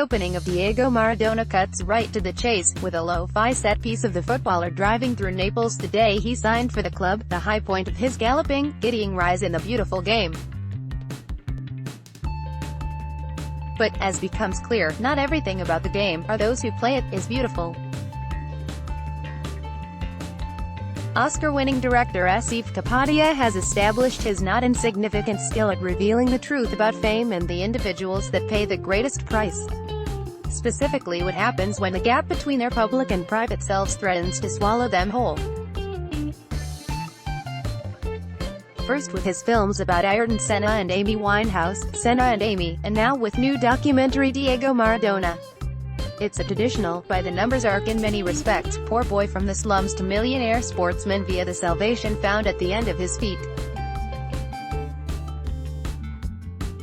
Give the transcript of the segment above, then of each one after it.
opening of Diego Maradona cuts right to the chase, with a lo-fi set piece of the footballer driving through Naples the day he signed for the club, the high point of his galloping, giddying rise in the beautiful game. But, as becomes clear, not everything about the game, or those who play it, is beautiful. Oscar-winning director Asif Kapadia has established his not-insignificant skill at revealing the truth about fame and the individuals that pay the greatest price. Specifically what happens when the gap between their public and private selves threatens to swallow them whole. First with his films about Ayrton Senna and Amy Winehouse, Senna and Amy, and now with new documentary Diego Maradona. It's a traditional, by-the-numbers arc in many respects, poor boy from the slums to millionaire sportsman via the salvation found at the end of his feet.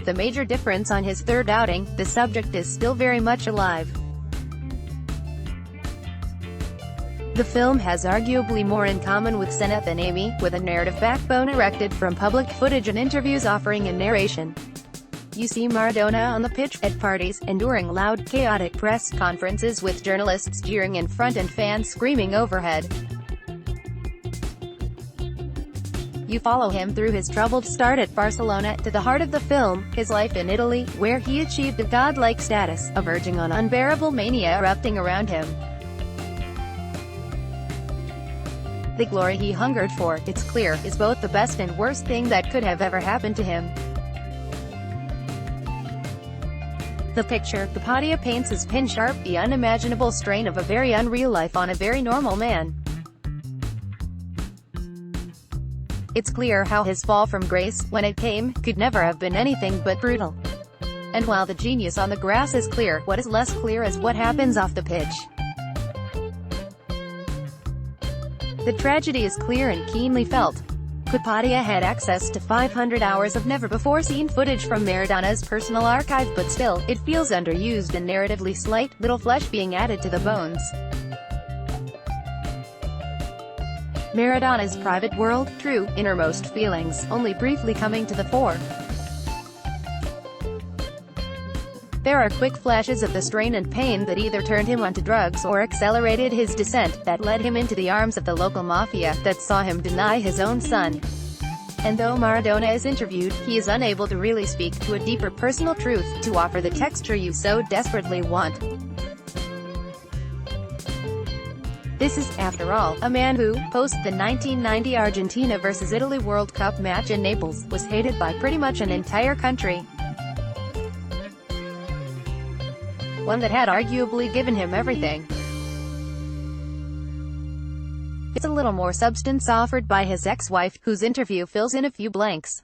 The major difference on his third outing, the subject is still very much alive. The film has arguably more in common with Senna than Amy, with a narrative backbone erected from public footage and interviews offering a narration. You see Maradona on the pitch, at parties, and during loud, chaotic press conferences with journalists jeering in front and fans screaming overhead. You follow him through his troubled start at Barcelona, to the heart of the film, his life in Italy, where he achieved a godlike status, verging on unbearable mania erupting around him. The glory he hungered for, it's clear, is both the best and worst thing that could have ever happened to him. The picture Kapadia paints is pin-sharp, the unimaginable strain of a very unreal life on a very normal man. It's clear how his fall from grace, when it came, could never have been anything but brutal. And while the genius on the grass is clear, what is less clear is what happens off the pitch. The tragedy is clear and keenly felt. Kapadia had access to 500 hours of never-before-seen footage from Maradona's personal archive, but still, it feels underused and narratively slight, little flesh being added to the bones. Maradona's private world, true, innermost feelings, only briefly coming to the fore. There are quick flashes of the strain and pain that either turned him onto drugs or accelerated his descent, that led him into the arms of the local mafia, that saw him deny his own son. And though Maradona is interviewed, he is unable to really speak to a deeper personal truth, to offer the texture you so desperately want. This is, after all, a man who, post the 1990 Argentina vs Italy World Cup match in Naples, was hated by pretty much an entire country. One that had arguably given him everything. It's a little more substance offered by his ex-wife, whose interview fills in a few blanks.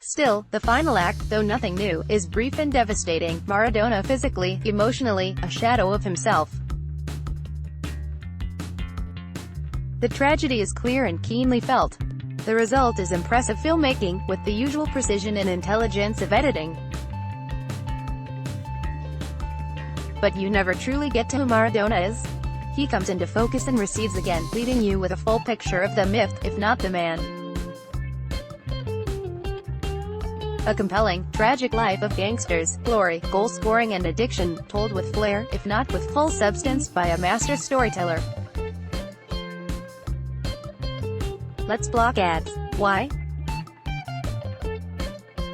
Still, the final act, though nothing new, is brief and devastating. Maradona physically, emotionally, a shadow of himself. The tragedy is clear and keenly felt. The result is impressive filmmaking, with the usual precision and intelligence of editing. But you never truly get to who Maradona is. He comes into focus and recedes again, leaving you with a full picture of the myth, if not the man. A compelling, tragic life of gangsters, glory, goal-scoring and addiction, told with flair, if not with full substance, by a master storyteller. Let's block ads. Why?